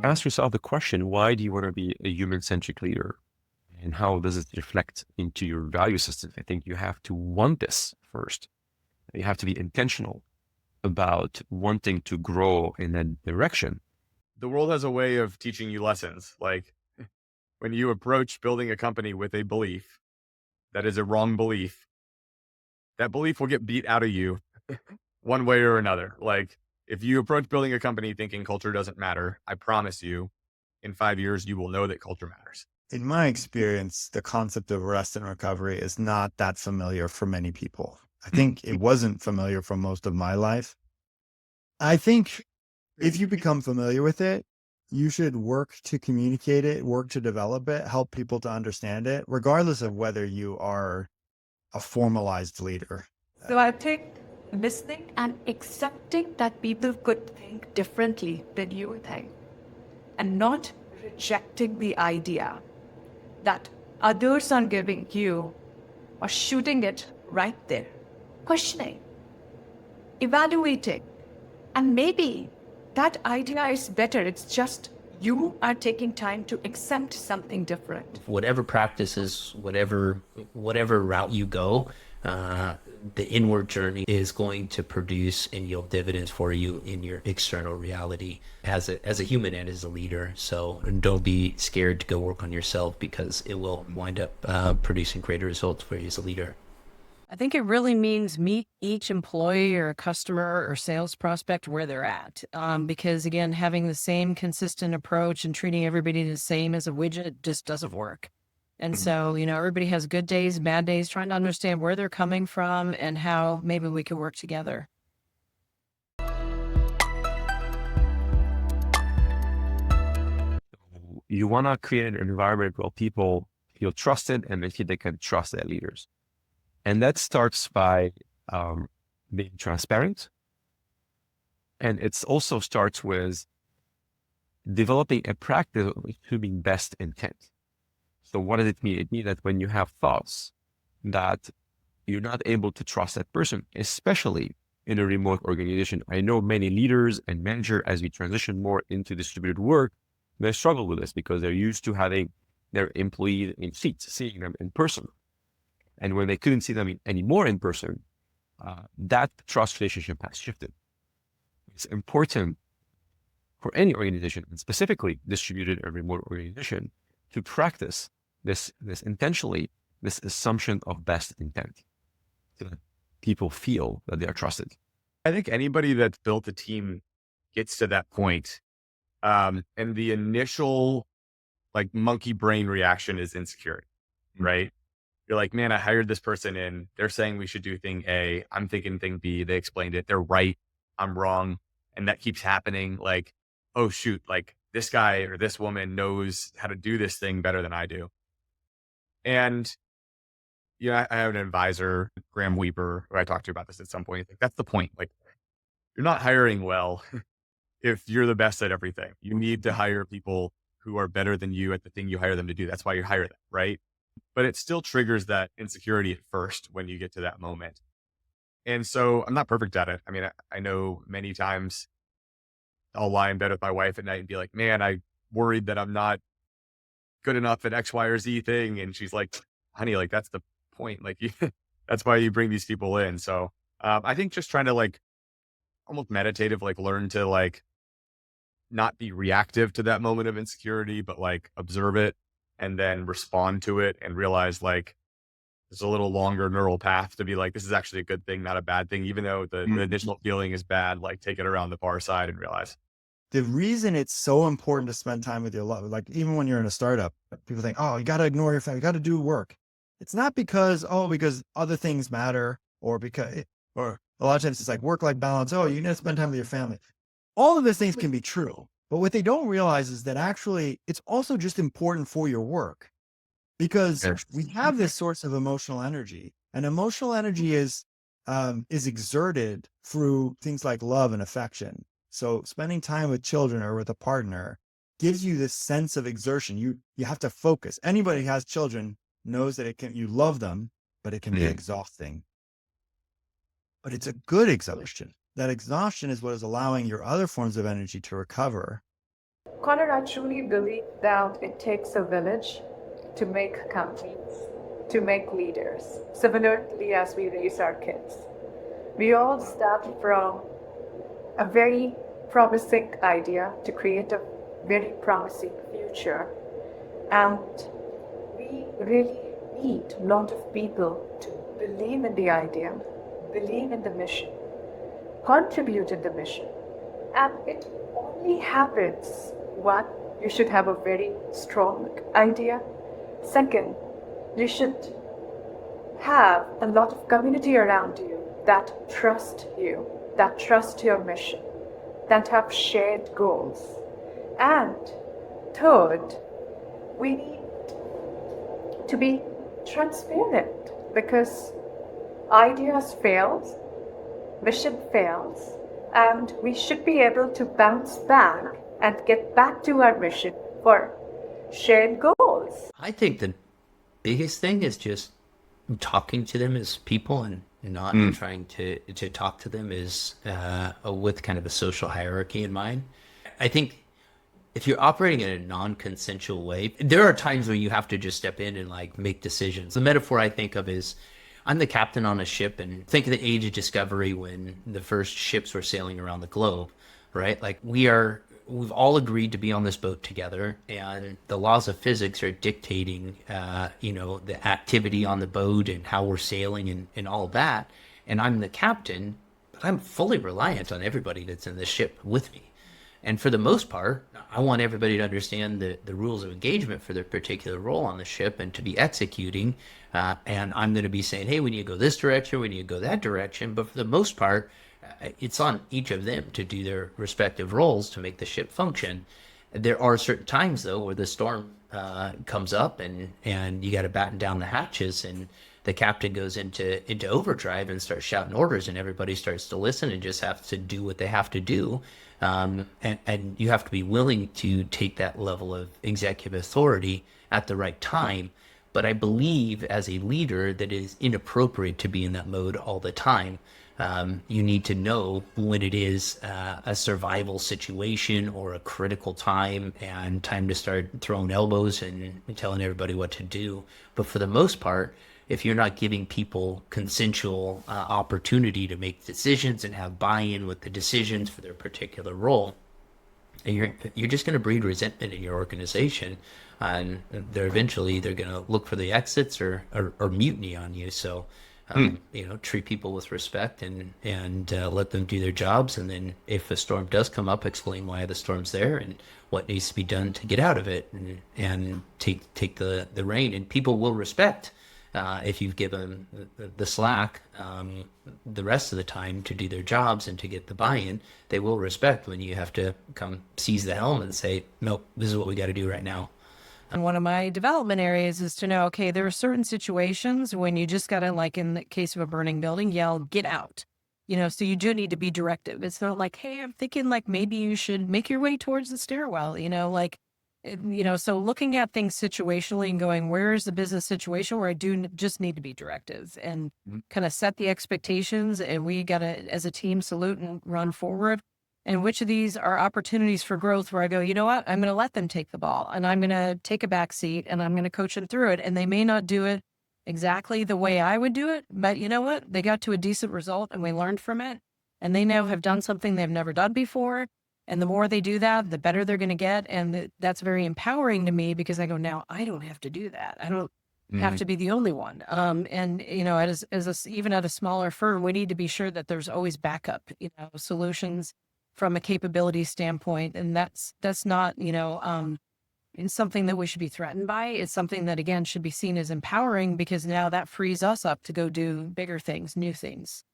Ask yourself the question, why do you want to be a human-centric leader? And how does it reflect into your value system? I think you have to want this first. You have to be intentional about wanting to grow in that direction. The world has a way of teaching you lessons. Like when you approach building a company with a belief that is a wrong belief, that belief will get beat out of you one way or another. Like if you approach building a company thinking culture doesn't matter, I promise you, in 5 years, you will know that culture matters. In my experience, the concept of rest and recovery is not that familiar for many people. I think it wasn't familiar for most of my life. I think if you become familiar with it, you should work to communicate it, work to develop it, help people to understand it, regardless of whether you are a formalized leader. So I think listening and accepting that people could think differently than you think, and not rejecting the idea that others are giving you or shooting it right there. Questioning, evaluating, and maybe that idea is better. It's just you are taking time to accept something different. Whatever practices, whatever route you go, the inward journey is going to produce and yield dividends for you in your external reality as a human and as a leader. So don't be scared to go work on yourself, because it will wind up producing greater results for you as a leader. I think it really means meet each employee or customer or sales prospect where they're at. Because again, having the same consistent approach and treating everybody the same as a widget just doesn't work. And so, everybody has good days, bad days, trying to understand where they're coming from and how maybe we can work together. You want to create an environment where people feel trusted and they feel they can trust their leaders. And that starts by being transparent. And it also starts with developing a practice of assuming best intent. So what does it mean? It means that when you have thoughts that you're not able to trust that person, especially in a remote organization. I know many leaders and managers, as we transition more into distributed work, they struggle with this because they're used to having their employees in seats, seeing them in person. And when they couldn't see them anymore in person, that trust relationship has shifted. It's important for any organization, and specifically distributed or remote organization, to practice this intentionally, this assumption of best intent, so that people feel that they are trusted. I think anybody that's built a team gets to that point. And the initial monkey brain reaction is insecurity, right? You're like, man, I hired this person in. They're saying we should do thing A. I'm thinking thing B. They explained it. They're right. I'm wrong. And that keeps happening. Like, oh, shoot, this guy or this woman knows how to do this thing better than I do. And, I have an advisor, Graham Weaver, who I talked to about this at some point. That's the point. You're not hiring well if you're the best at everything. You need to hire people who are better than you at the thing you hire them to do. That's why you hire them, right? But it still triggers that insecurity at first when you get to that moment. And so I'm not perfect at it. I mean, I know many times I'll lie in bed with my wife at night and be like, man, I worried that I'm not good enough at X, Y, or Z thing. And she's like, honey, that's the point. That's why you bring these people in. So I think just trying to almost meditative, learn to not be reactive to that moment of insecurity, but observe it and then respond to it and realize there's a little longer neural path to be this is actually a good thing, not a bad thing. Even though the initial feeling is bad, take it around the far side and realize. The reason it's so important to spend time with your love, even when you're in a startup, people think, oh, you got to ignore your family, you got to do work. It's not because other things matter or a lot of times it's work-life balance. Oh, you need to spend time with your family. All of those things can be true. But what they don't realize is that actually it's also just important for your work, because we have this source of emotional energy, and emotional energy is exerted through things like love and affection. So spending time with children or with a partner gives you this sense of exertion. You have to focus. Anybody who has children knows that you love them, but it can be exhausting. But it's a good exhaustion. that exhaustion is what is allowing your other forms of energy to recover. Connor, I truly believe that it takes a village to make companies, to make leaders. Similarly, as we raise our kids, we all start from a very promising idea to create a very promising future. And we really need a lot of people to believe in the idea, believe in the mission, contribute in the mission. And it only happens, one, you should have a very strong idea. Second, you should have a lot of community around you that trust you, that trust your mission, that have shared goals. And third, we need to be transparent, because ideas fails, mission fails, and we should be able to bounce back and get back to our mission for shared goals. I think the biggest thing is just talking to them as people and not trying to talk to them as with kind of a social hierarchy in mind. I think if you're operating in a non-consensual way, there are times where you have to just step in and like make decisions. The metaphor I think of is I'm the captain on a ship, and think of the age of discovery when the first ships were sailing around the globe, right? Like we've all agreed to be on this boat together, and the laws of physics are dictating, the activity on the boat and how we're sailing and all of that. And I'm the captain, but I'm fully reliant on everybody that's in the ship with me. And for the most part, I want everybody to understand the rules of engagement for their particular role on the ship and to be executing. And I'm going to be saying, hey, we need to go this direction, we need to go that direction. But for the most part, it's on each of them to do their respective roles to make the ship function. There are certain times, though, where the storm comes up and you got to batten down the hatches, and the captain goes into overdrive and starts shouting orders, and everybody starts to listen and just have to do what they have to do. And you have to be willing to take that level of executive authority at the right time. But I believe as a leader that it is inappropriate to be in that mode all the time. You need to know when it is a survival situation or a critical time and time to start throwing elbows and telling everybody what to do. But for the most part, if you're not giving people consensual opportunity to make decisions and have buy-in with the decisions for their particular role, you're just going to breed resentment in your organization, and they're eventually either going to look for the exits or mutiny on you. So, treat people with respect and let them do their jobs. And then if a storm does come up, explain why the storm's there and what needs to be done to get out of it, and take the reign. And people will respect if you've given the slack the rest of the time to do their jobs and to get the buy-in. They will respect when you have to come seize the helm and say, nope, this is what we got to do right now. And one of my development areas is to know, okay, there are certain situations when you just got to, like in the case of a burning building, yell, get out. So you do need to be directive. It's not like, hey, I'm thinking like maybe you should make your way towards the stairwell, so looking at things situationally and going, where is the business situation where I do just need to be directive and kind of set the expectations, and we got to, as a team, salute and run forward. And which of these are opportunities for growth where I go, you know what, I'm going to let them take the ball and I'm going to take a back seat and I'm going to coach them through it. And they may not do it exactly the way I would do it, but you know what? They got to a decent result and we learned from it. And they now have done something they've never done before. And the more they do that, the better they're going to get. And that's very empowering to me, because I go, now I don't have to do that. I don't have to be the only one. Even at a smaller firm, we need to be sure that there's always backup, solutions from a capability standpoint. And that's not, it's something that we should be threatened by. It's something that, again, should be seen as empowering, because now that frees us up to go do bigger things, new things.